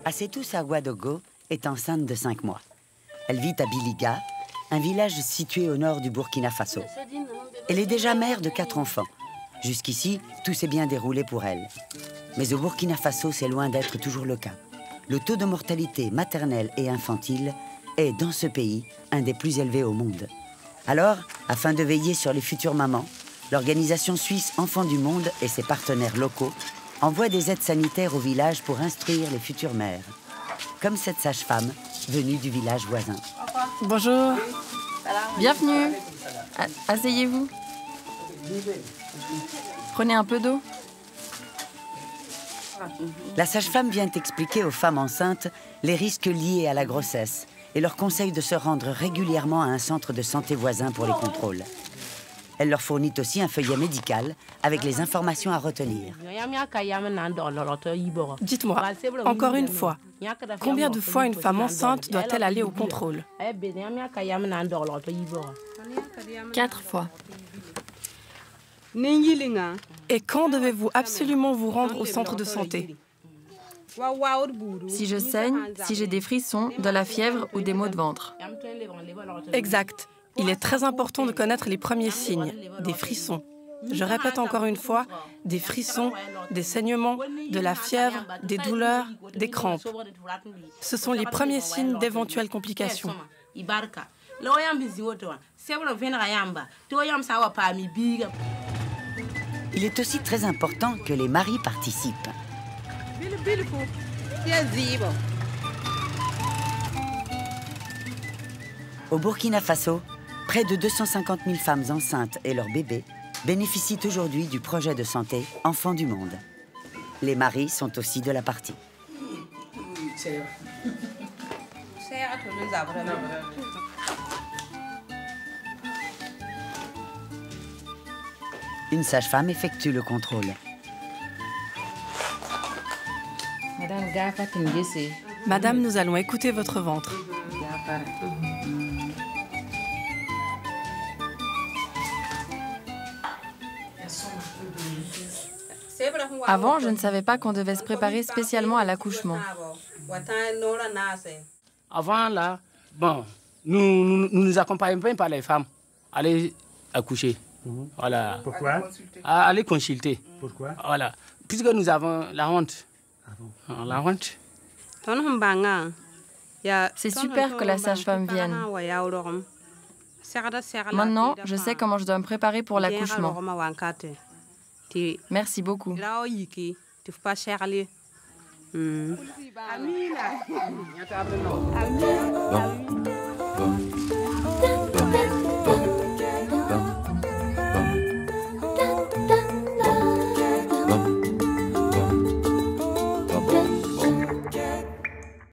Assetou Ouagadougou est enceinte de 5 mois. Elle vit à Biliga, un village situé au nord du Burkina Faso. Elle est déjà mère de 4 enfants. Jusqu'ici, tout s'est bien déroulé pour elle. Mais au Burkina Faso, c'est loin d'être toujours le cas. Le taux de mortalité maternelle et infantile est, dans ce pays, un des plus élevés au monde. Alors, afin de veiller sur les futures mamans, l'organisation suisse Enfants du Monde et ses partenaires locaux envoient des aides sanitaires au village pour instruire les futures mères. Comme cette sage-femme venue du village voisin. Bonjour. Bienvenue. Asseyez-vous. Prenez un peu d'eau. La sage-femme vient expliquer aux femmes enceintes les risques liés à la grossesse et leur conseille de se rendre régulièrement à un centre de santé voisin pour les contrôles. Elle leur fournit aussi un feuillet médical avec les informations à retenir. Dites-moi, encore une fois, combien de fois une femme enceinte doit-elle aller au contrôle? 4 fois. Et quand devez-vous absolument vous rendre au centre de santé? Si je saigne, si j'ai des frissons, de la fièvre ou des maux de ventre. Exact. Il est très important de connaître les premiers signes, des frissons. Je répète encore une fois, des frissons, des saignements, de la fièvre, des douleurs, des crampes. Ce sont les premiers signes d'éventuelles complications. Il est aussi très important que les maris participent. Au Burkina Faso, près de 250 000 femmes enceintes et leurs bébés bénéficient aujourd'hui du projet de santé Enfants du Monde. Les maris sont aussi de la partie. Une sage-femme effectue le contrôle. Madame, nous allons écouter votre ventre. Avant, je ne savais pas qu'on devait se préparer spécialement à l'accouchement. Avant, là, bon, nous accompagnons pas par les femmes à aller accoucher. Voilà. Pourquoi? À aller consulter. Pourquoi? Voilà. Puisque nous avons la honte. La honte. C'est super que la sage-femme vienne. Maintenant, je sais comment je dois me préparer pour l'accouchement. Merci beaucoup. Bon,